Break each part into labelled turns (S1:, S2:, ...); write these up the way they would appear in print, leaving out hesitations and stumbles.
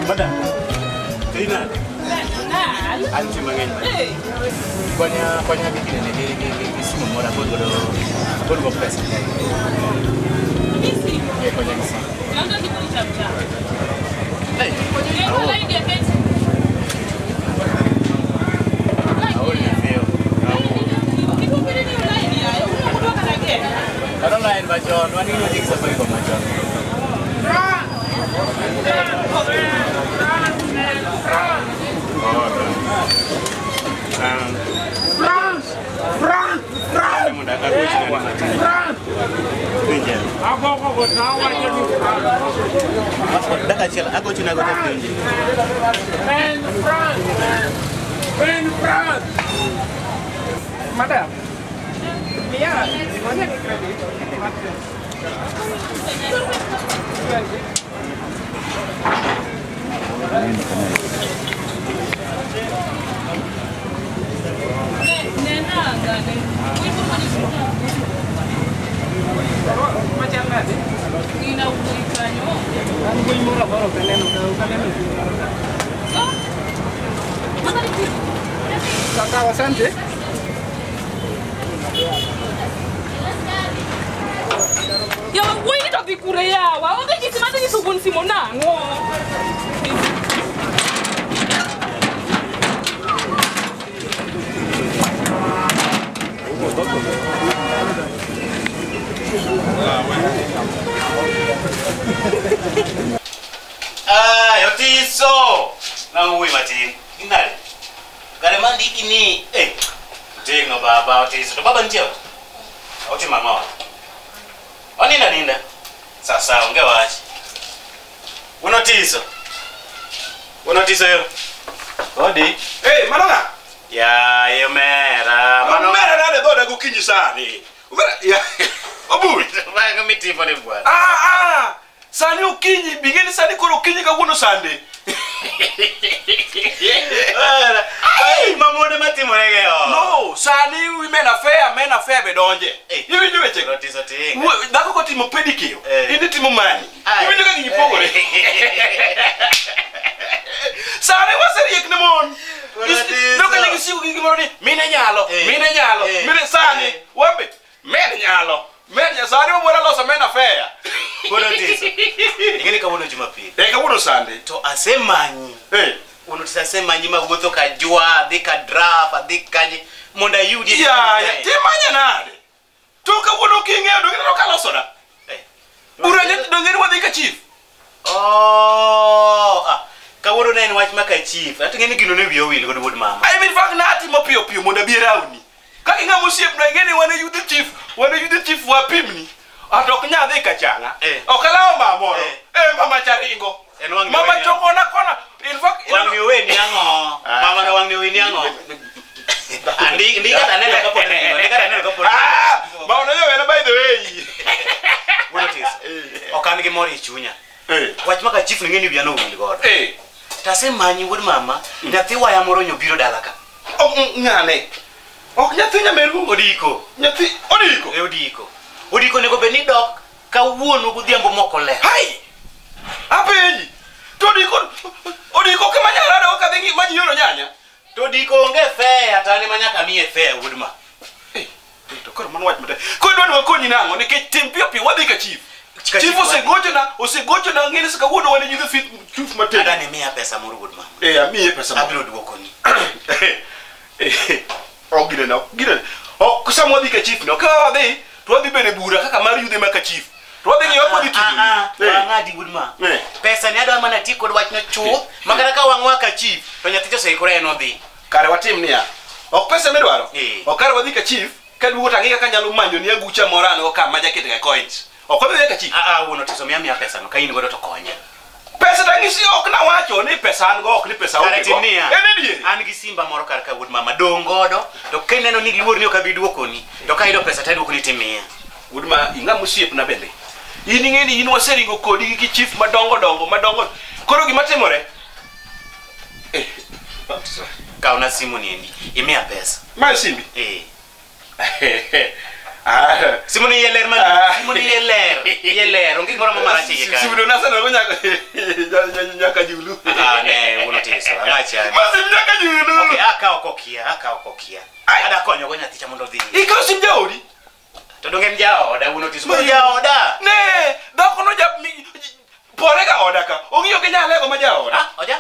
S1: Madam. Tina. Anti mangen. Konya bikin di simu mora bodo pesa.
S2: Isi.
S1: Konya isi.
S2: Nanda dibeli cap-cap.
S1: Konya
S2: lain dia kan. Ibu pilih ni lain dia. Aku dua kan lagi.
S1: Orang lain bacaan, wani ni dik sampai kau macam.
S3: Madam, Mia, mana kredit?
S2: Nena enggak deh. Ibu mau disuruh.
S3: Macam mana?
S2: Ina ulikanyo.
S3: Aku boleh murah baru kalian.
S2: Oh. Mana di?
S3: Kawasan deh.
S2: Ya, gue ini tapi Korea. Wah, udah gitu masa di subun Simonango.
S1: Yotiso. Na uwi matin. Inali. Gare mandi ini. Jengo baba Yotiso. Baba ndio. Oti mama wa. Oni ninda. Sasa ungewachi. Unotiso. Unotiso yo. Odi.
S4: Hey, Manonga.
S1: Ya, yemera.
S4: Manonga nade doda gukinyi sani. Ubera ya. Obui.
S1: Banga mitipo ni bwana.
S4: Sani ukinyi bingeni sani koro ukinyi kaguno sande.
S1: Ai, mamode matimo regeo.
S4: No, sani men affair bedonje. Iwi nyo weche.
S1: Unotiso tinga.
S4: Dako ko timo pedicure. Ini timo mani. Iwi nyo kanyi pogore. Sani waseri ekne mon. Doka nyingi siku kingi moroni. Mine nyalo. Mine sani. Wambe. Mene nyalo. Mene sani wabora losa mena affair.
S1: Unotiso. Ingeni kawono Jumapili.
S4: Kawono sande.
S1: To asemanyi. Unotiso asemanyi magoto kajua, dika draft, dika monda yudi.
S4: Ya, timanya nade. To kawono kinge dongeni no kalosona. Uranya dongeni wadika chief.
S1: Kawono nene wach maka chief. Atengeni gino ne biyo wil god mama.
S4: I mean fact na ati mo pio monda bi rauni. Ka inga musiep na ngeni wane youth chief wa pimni. Atok nya dhika changa. Okalao mamoro. Mama charingo. Mama chokona kona. In fact
S1: wangni weni ango. Mama na wangni weni ango. Ndi kata nene kapo.
S4: Mauna yo ena by the way.
S1: Unotiso. Okan gi mori chunya. Wach maka chief ngeni bi ano wil god. Tasemanyi wod mama, nyathi waya moro nyobiro dalaka.
S4: Ngane. Ok nyathi nyameru
S1: odiko.
S4: Nyathi odiko.
S1: Odiko nego beni dok kawuono godhiambo moko le.
S4: Hai. Apenji. To odiko ke manyara do ka dhingi manyioro nyanya.
S1: To odiko onge fe atani manyaka miye fe wudma.
S4: To kor man wach mate. Ko dwani wakonyi nango nikech tim pio wadhi ka chief. Chief osegocho na ngene sika wuono wane nyidho fit chief mate.
S1: Adani miya pesa moro wudma.
S4: Amiye pesa moro.
S1: Abiro duokoni.
S4: Gine. Kusama wadhi ka chief no. Ka wadhi to wadhi bene bura kaka mar yudhe maka chief. To wadhi ng'iyo kodhi tiju.
S1: Wangadi wudma. Pesa ni adwa mana ti kod wach no chuth. Makara ka wangwa ka chief to nyathi to seikore no dhi.
S4: Kare watim niya. Ok pesa midwaro. Okare wadhi ka chief ka duogo tangiga ka nyalo manyo ni agucha morano ka majakete ka coins. Ok wadhi ka chief.
S1: Unotiso miya pesa no ka in godo to konya.
S4: Pesa tangisi ok na wacho ni pesa an go ok ni pesa
S1: onge go. An gi simba moro kar ka wud mama dongodo to keneno ni luor ni okabi duokoni to ka ido pesa taduoko ni timia.
S4: Wud ma inga musiep na bende. In ngeni in waseringo kodi gi chief madongo. Koro gima timore.
S1: Ka una simu ni imi imiya pesa.
S4: Ma simbi.
S1: Simoni yeler man. Simoni yeler. Ongi ngora mama rachi ka.
S4: Simoni na sana nyaka julu.
S1: Ne, uno tiso. Ngacha.
S4: Masim nyaka julu.
S1: Okay, aka okokia. Ada konyo gonya ticha mondo dhi.
S4: Ikaw sim jaodi.
S1: To donge mjaoda uno tiso. Mjaoda.
S4: Ne, dako no jap porega oda ka. Ongiyo ke nyalego ma jaoda.
S1: Oja?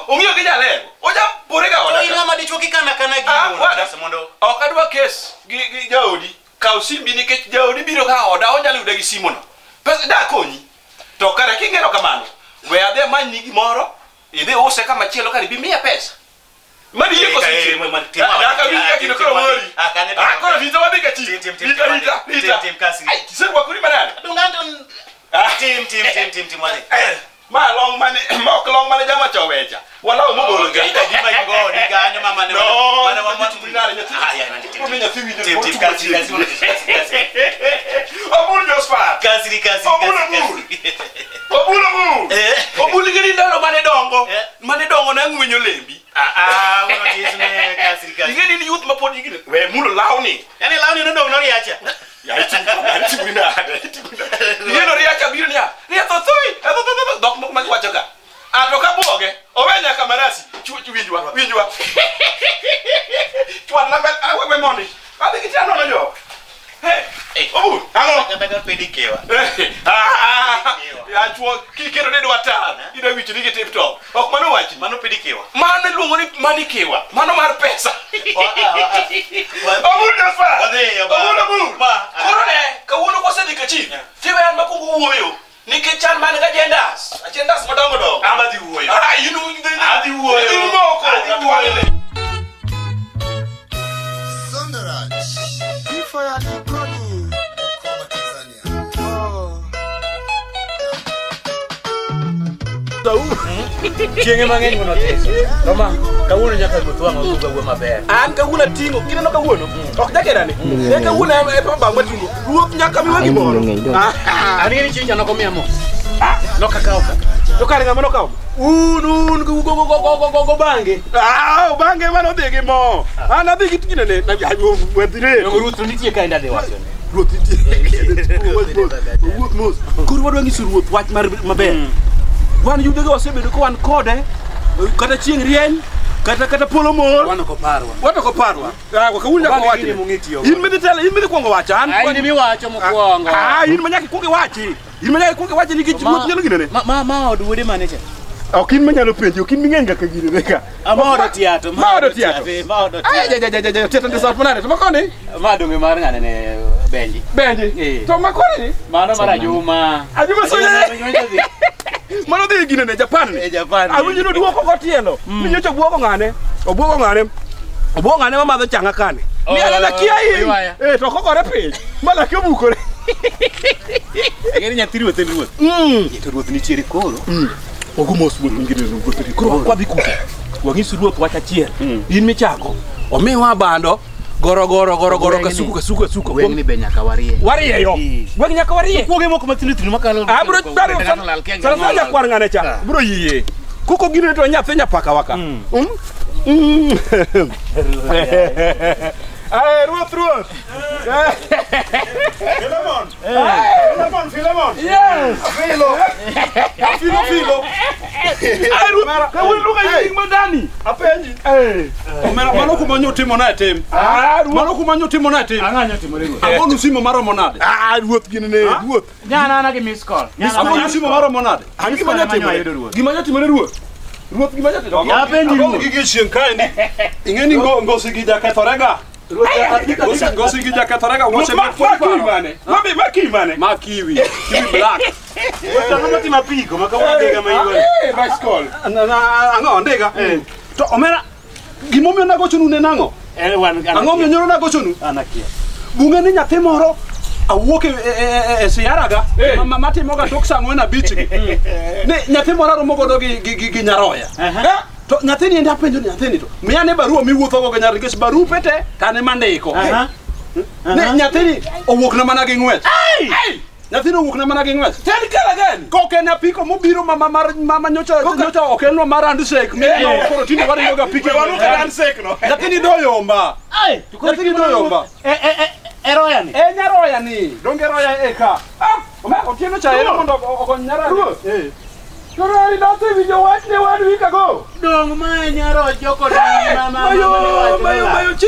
S4: Ongiyo ke nyalego. Oja porega oda.
S1: To ina ma dichwo kikana kana gi mondo.
S4: Okadwa kes gi jaodi. Kaw simbi nikech jaodi biro ka oda onyalo yude gi simono. Pesa da konyi. To kare kingero kamano. We adhe manyi gimoro, idhi use kama chielo kare bi miya pesa. Mani yeko sisi. Aka winja kino koro mori. Akora vita wadika chi. Vita. Ai, kiserwa kuri manane.
S1: Dungandon. Tim wale.
S4: Ma long mane jama chowecha. Wala umobolo ga.
S1: Ita jima ngo diga nyama mane.
S4: Mana wa matu binare nyati.
S1: Ya nandi tim.
S4: Kumenya fiwi de.
S1: Tim kasi.
S4: Obul Josfa.
S1: Kasi.
S4: Obul giri ndalo mane dongo. Mane dongo na ngwenyo lembi.
S1: Uno tiso ne kasi.
S4: Igeni ni youth mapod igini. We mulo lawni.
S1: Yani lawni no dong no riacha.
S4: Ya itu bina. Igeno riacha biro nya. Ria totoi. Dok mok magi wacho ka. Atoka boge. Owenya kamarasi. Winjwa. Tuan lambel we mondi. Abi kitano no yo. Hey, obu. Ango.
S1: Kata pedikewa.
S4: Ya chuo kikero ne dwata. Ida wichi ni tip top. Ok mano wachi.
S1: Mano pedikewa.
S4: Mano luongo ni manikewa. Mano mar pesa. Obu Josfa. Obu. Korone, kawuono kosedhi kachi. Tiwe an makungu wuoyo. Nikechan man ga agendas madongo.
S1: Amadi wuoyo.
S4: You know
S1: Adi wuoyo.
S5: Fire the Connie from Tanzania.
S1: Chienge mang'eny mono tiso. Roma, kawuono nyaka gutwa ngoga wuo maber.
S4: An kawuono tingo, kineno kawuono. Ok jakera ni. Ne kawuono e pamba matingo. Ruoth nyaka miwa gimoro.
S1: Ani ni chinja noko miamo. No kakao.
S4: To kare ngama nokaw? Un go bange. Bange mano dhi gi mo. An adhi gi tine ne na jago wedire.
S1: Ruoth nitie ka ndade wacho ne.
S4: Ruoth nitie. Ruoth mos. Kuru wadwa ngiso ruoth wach maber. Wan yude go osebedo ko wan kode kata chieng' rieny kata polo mor.
S1: Wano ko parwa.
S4: Kawuono nyaka wachi. In midhi kuongo wacha an.
S1: Ai ni miwacho mokwongo.
S4: In manyaka kuongo wachi. In manyaka kuongo wachi ni gi ruoth nyalo ginene.
S1: Ma od wuode manager.
S4: Ok in manyalo penjo, ok in ming'eny kaka ginene ka.
S1: Maodo tiato.
S4: Tiato ndi sort manade. To makoni?
S1: Ma donge mar ng'ane ne Benji.
S4: To makoni ni?
S1: Mano mar Ajuma.
S4: Ajuma soye. Mano dhi ginene Japan ni. Awinjo no duoko kotielo. Minyocho buoko ng'ane. Obuoko ng'ane mamadho changa kane. Miana na kia hii. To kokore piny. Malaki obukore.
S1: Ngeni nyathi ruoth en ruoth. To ruoth nitiere koro.
S4: Ogumos ngire ruoth. Koro kwadhi kuke. Wang'isi ruoth wach achiel. In michako. Omiwa bando. Goro kasuko.
S1: Weng ni be nyaka warie.
S4: Warie yo. Weng nyaka warie.
S1: Kuoge moko mathindo makalo.
S4: Abro daro. Sasa kwar ng'ane cha. Bro yie. Kuko gine to nyathi nyapaka waka. Ay, ruoth. Philemon. Yes. Philo. Ay, ruoth. Kawuono luonga nying madani. Apenji. Mano kuma nyotimo na tim. Mano kuma nyotimo na tim.
S1: Ang'anyo timore ruoth.
S4: Agonu simo maromo nade. Ruoth ginene, ruoth.
S1: Nyana gi miss call.
S4: Agonu simo maromo nade. Gima nyatimore ruoth. Ruoth gima nyatimore.
S1: Ya penji ruoth.
S4: Gigi chieng' kae ni. Ing'eni ngosi gi jakethorega. Ngosi gi jakethorega wache ma kiwi black.
S1: Wetano matima piko makawandega maiwa.
S4: Bicycle. Ang'o ndega. To omera gimomiyo nagochonu ne nang'o? Ang'o miyo nyoro nagochonu?
S1: Anakia.
S4: Bunge ni nyathi moro awuok e siaraga matimoga tok saa 4 abich gi. Ne nyathi moro aromo godo gi nyaroya. To nyathini ende apenjo ni nyathini to miya ne barua miwuotho go nyar nikech barupe te kane mandiko. Ne nyathini owuok na mana gi ng'wech. Nyathini owuok na mana gi ng'wech. Tell kala gani? Koke na piko mobiro mama nyocha okelno mar handshake. Miyo koro tinde wariyo ga pike wanu ka handshake no. Nyathini doyomba. Nyathini doyomba.
S1: Eroya ni.
S3: Nyaroya ni. Donge roya eka. Otieno cha ero mondo okony Nyaroya. Korani date winjo wach ne wan wika go.
S1: Dong ma Nyiero joko dang mama.
S3: Mayo chi.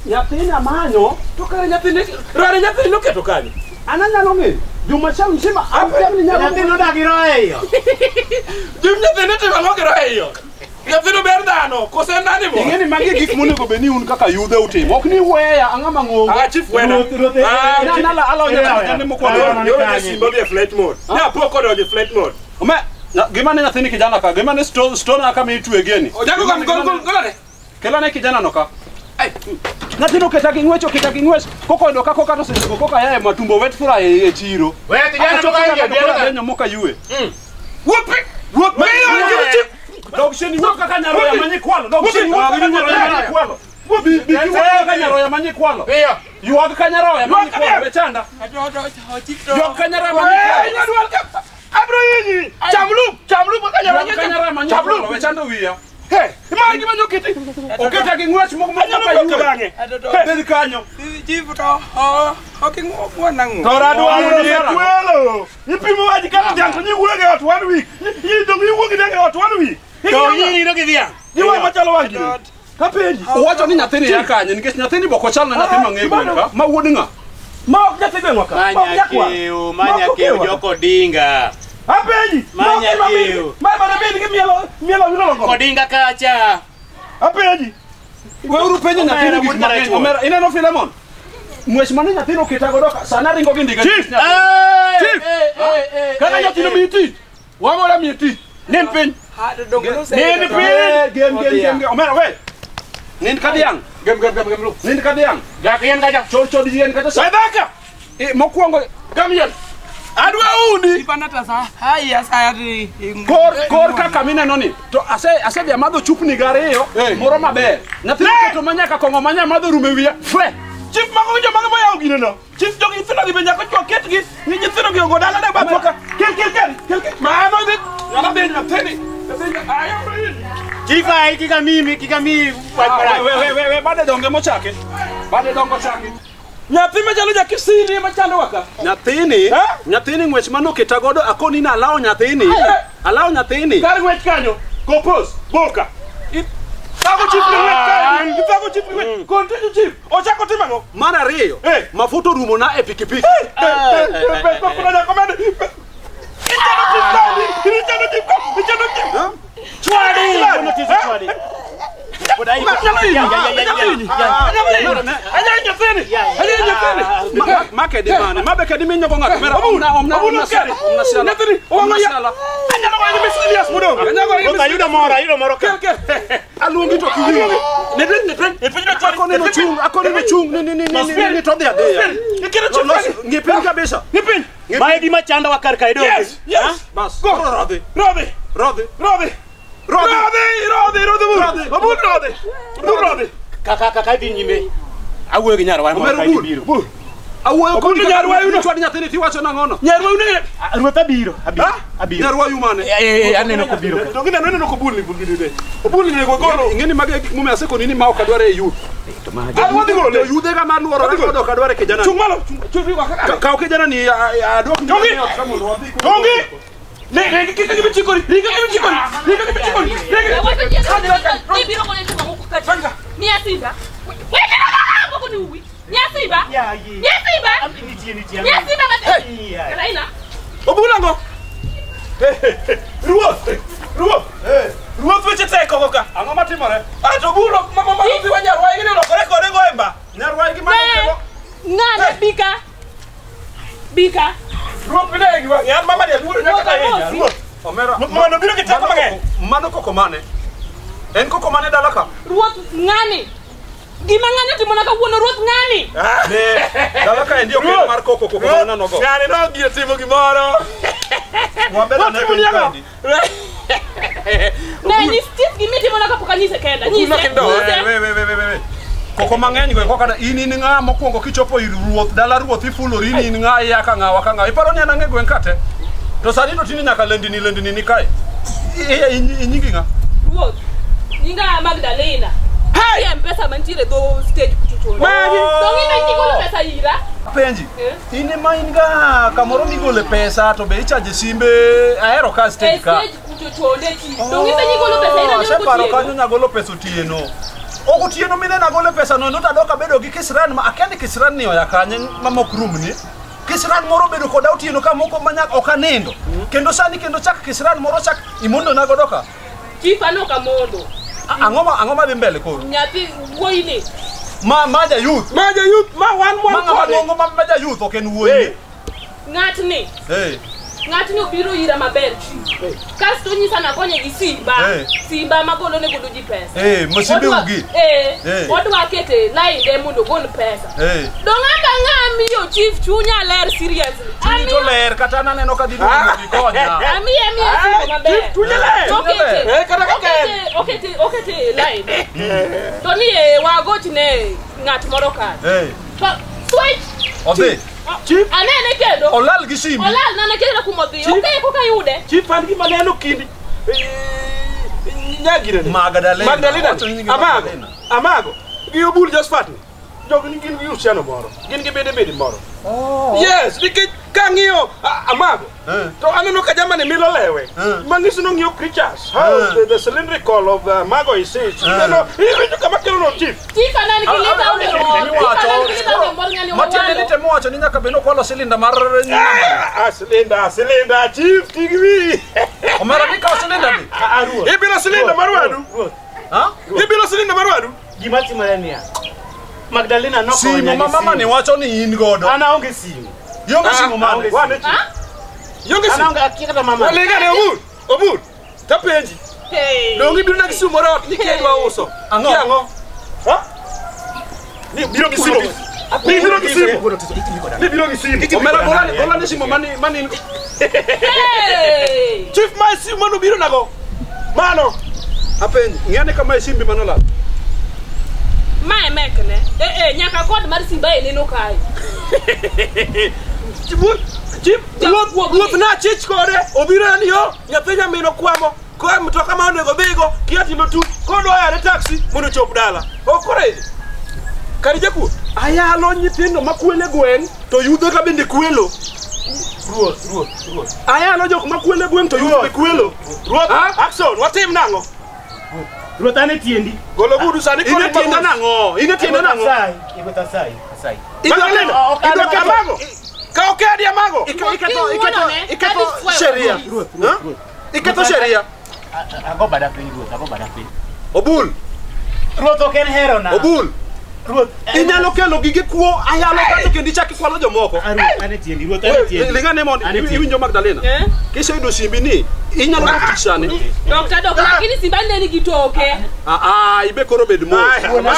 S3: Nyathina manyo to kare nyathine rare nyathine noketo kanyo. Ananyalo ng'e. Juma cham mzima amjamni nyalo.
S1: Nyathino dagiroya iyo.
S3: Jum nyathine tima ngogiroya iyo. Nyathino ber dhano kose nani mo. Ing'eni magi gik monego beni un kaka yudhe utimo. Ok ni weya ang'ama ng'ongo. Chief wena. Nala alonya ne mokwongo. Yo simba bi flight mode. Ya poko doje flight mode. Ome gima ne nyathini kijana ka gima ne stone aka mi tuwe geni. Ojago kam golane. Kelane kijana no ka. Nyathino ketagi ng'wech koko ndo kako kato sego koka yae matumbo wet fry e chiro.
S1: We kijana no ka
S3: ndio ndio moka yue. Wupi. Dog sheni woka kaka Nyaroya manyi kwalo. Dog sheni woka kaka Nyaroya manyi kwalo. Bi kaka Nyaroya manyi kwalo. Yuag kaka Nyaroya manyi kwalo bechanda. Yuag kaka Nyaroya manyi kwalo. Abro yini. Chamlu kaka Nyaroya manyi kwalo bechanda wiya. Hey, imagi manyo kiti. Oketa kingwach mo moka yue. Bedi kanyo. Chifu to. Okay ngwa nangu. Torado anu ni kwelo. Ipimo waji kama jango nyi wuge watu 1 week. Yi dongi wuge ndege watu 1 week.
S1: To yini no gidhiang.
S3: Diwa machalo wangi. Kapenji. Owacho ni nyathini yakanye nikech nyathini boko chal na nyathi mang'ego ka. Ma wuod nga. Ma ok nyathi be ng'waka.
S1: Manya keu joko dinga.
S3: Apenji.
S1: Manya keu.
S3: Ma bana bedi ki mielo ngo.
S1: Kodinga kacha.
S3: Apenji. Weuru penjo nyathini gik mang'eny. Omera ineno Filemon. Mwech mane nyathino kitago doka sana ringo gi ndiga. Chief. Kana nyathino miti. Wamora miti. Nen piny. Nen piny. Gem. Omera we. Nen kadiang. Gem lu. Nen kadiang.
S1: Jakien kacha.
S3: Chol yen kacha. Sadaka. Mokwongo gamien. Adwa uni.
S6: Ipanata sa. Haya sayati.
S3: Kor kaka mineno ni. To ase dia madho chupni gariyo. Moro maber. Nyathino keto manyaka kongo manya madho rume wiya. Fwe. Chief mago jo mago bayaw gino no. Chief jogi thino gi benja ko choket gi. Ni thino gi ogodala ne ba poka. Kel. Mano de. Yana de nyathini. Ayo.
S1: Chief ai kika mimi
S3: we bade donge mochake. Nyathi machalo jakisini machalo waka. Nyathini ng'wech mano ketagodo akoni na alawo nyathini. Kar ng'wech kanyo. Kopos boka. Tago chief ni wet. Continue chief. Ochako timango. Mar ariyo. Mafuto rumo na e pikipiki. Chwadi. Rodhi. Kaka di nyime. Awuoyo gi Nyarwa mo ka biro. Awuoyo ko Nyarwa yuno chwadi nyathini tiwacho nang'ono. Nyarwa yuno ruoth abiro. Nyarwa yu mane?
S1: Aneno ko biro.
S3: To gina neno ko bulni de. Bulni ne go golo. Ingeni mage gik mume aseko nini ma ok adware yud. To ma. Wadhi golo. Yude ga man luoro ko ok adware kijana. Chung malo. Chung ka. Ka kijana ni adok ni. Tongi. Ne kika kibichikori.
S2: Nyasiba. Raina.
S3: Obulango. Ruoth weche teko koka. Ang'o matimore? To bulo mama wa Nyarwa ngene lokore kode goemba. Nyarwa gi mano.
S2: Ng'ane bika.
S3: Ruoth bile gi ya mama dia bulo nyaka yenya. Ruoth. Omera. Mano biro kitako mang'eny. Mano koko mane? En koko mane dalaka?
S2: Ruoth ng'ani. Gima ng'ani timo naka wuono ruoth ng'ani.
S3: Ne. Dalaka ndio kelo mar koko mane nogo. Ng'ani no biro timo gimoro. Mwambela na kandi.
S2: Ne ni Steve gimi timo naka pokanyise kenda. Nyise.
S3: We. Koko mang'eny go koka ini ni ng'a mokwongo kichopo ir ruoth dala ruoth ifulori ni ng'a ya ka ng'a. Iparo ni anange gwen kate. To sani to tini nyaka lendini ni kae. Inyingi ng'a?
S2: Ruoth. Nyinga Magdalena. Hai pesa mantiere do stage kuchuchona.
S3: Magi.
S2: Dongi mendi golo pesa ira.
S3: Penji. Ine mainga kamoro migole pesa to be ichaje simbe aero ka stage ka.
S2: Stage kuchuchone ti. Dongi mendi golo pesa ira
S3: nyo paro kanyo nyagolo pesa otieno. Ogotieno mine na golo pesa no nota doka bedo gi kisran ma akende kisran ni oya kanye mamok room ni. Kisran moro bedo koda otieno ka moko manyak okanindo. Kendo sani kendo chak kisran moro chak imondo na godoka.
S2: Chifa no kamondo.
S3: Angoma dhi mbele koro.
S2: Nyathi wuoyini.
S3: Maja youth. Maja youth ma wan mon kode. Maja youth oken wuoyi.
S2: Ng'atni. Ng'atni obiro ira maber. Kasto nyisa na konye gi simba. Simba magolo ne godo ji pesa.
S3: Mosimbe ugi.
S2: Odwa kete line de mondo gol pesa. Dong'aka ng'ami yo chief chunya ler seriously.
S3: Chuni to ler kata naneno ka dhi gi konya.
S2: Ami simba maber.
S3: Chunya ler.
S2: Kata ka okete line. To ni wagotne ng'at moro ka. Switch.
S3: Obe.
S2: Chief anene kendo
S3: olal gi simbi
S2: olal nana kendo kumodhi okay koka yude
S3: chief an gi maneno kindi nyagire Magdalena amago gi obul Josephat jogni gin gi usiano moro gin gi bede moro yes nikech kang'iyo amago to aneno ka jamani milo lewe mangiso no ng'iyo creatures how the cylindrical of mago is it you kama kelo no chief
S2: anani kilita
S3: Matiende ni temo wacho ni nyaka beno kwalo silinda mar
S7: silinda chief tigwi
S3: omera ni ka silinda ni
S7: ibiro silinda marwadu ibiro silinda marwadu
S8: gima timore niya Magdalena no
S3: konya mama ni wacho ni in godo
S8: ana onge simu
S3: yonge simu mane
S7: yonge simu
S8: ana onge akita mama
S7: lega ne obud tapenji dongi biro na simu rot ni kedwa uso
S3: ango
S7: ni biro gi simu ni biro gi simu
S3: omera gola ni simu mani
S7: chief my simu mano biro nago mano
S3: apenji ngene kama simbi manola
S2: Mae mekne nyaka kod mar simba eneno kai
S7: Chip wuoth na chich kode obiro ni yo nyathenya mino kwamo ko mtoka ma onego bigo kiatimo tu kodo ya taxi mondo chop dala okore kari jaku ayalo nyithindo makwele gweng to yudho ka bende kwelo ruoth ayalo jok makwele gweng to yudho kwelo ruoth action watim nango
S8: ruoth ane tiendi
S7: golo budu sani ko tienda nango
S8: ibota sai
S7: ido kamago ka okedi amago iketo sheria iketo sheria
S8: ago bada piny
S7: obul
S8: ruoth oken hero na
S7: obul ruoth inyalo kelo gige kuo ayalo kato kendi chaki kwalo jomoko
S8: ane tiendi ruoth ane tiendi
S7: lingane mon iwinjo Magdalena kisha ido simbi ni inyalo tishane
S2: Dr. lakini simba neni gitoke
S7: ibe koro bed mo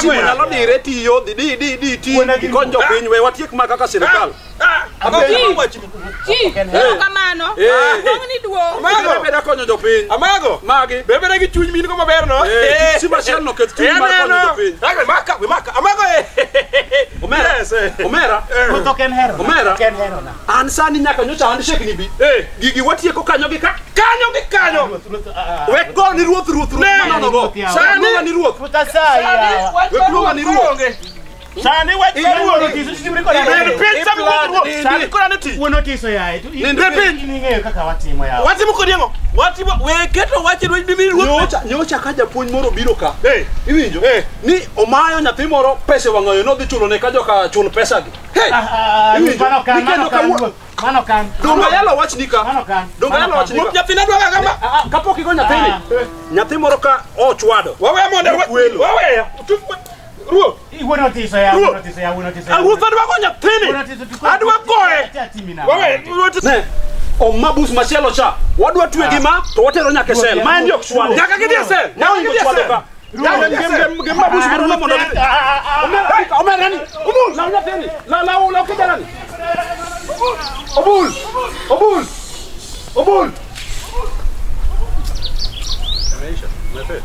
S7: simbi nyalo dire tiyo di ti konjo piny we watiek ma kaka sirikal
S2: kamano ngoni duo
S7: amago beda konyo jopiny amago magi bebere gi chuny min ko maber no simba shel no ket chuny mar konyo jopiny we maka amago omera
S8: ruoth oken hero
S7: omera
S8: ken hero na
S7: an sani nyaka nyocha an shekni bi gigi watieko kanyo gi kanyo we go ni ruoth no go sani ni ruoth
S8: putasai
S7: we go ni ruoth
S8: sani wonotiso yae ing'eyo kaka watimo yawa
S7: watimo kodiengo watimo we keto wache do dimi ruoth nyocha ka japuonj moro biro ka iwinjo ni omayo nyathi moro pesa wang'ayo no dhi chulo ne ka joka chul pesa gi
S8: mano kan
S7: donga yalo wachni ka nyathi na dwaga kama kapok igo nyathini nyathi moro ka ochwado wawe mondo wawe ruoth
S8: wonotiso ya
S7: ruoth adwa go nyathini adwa goe wawe ne omabus machielo cha wadwa twe gi ma to watero nyaka sel ma ndio chwado nyaka gidhi sel nyaka gidhi sel gemabus marulo mondo omera ni obul la nyathini la kijana ni obul Maisha, my friend.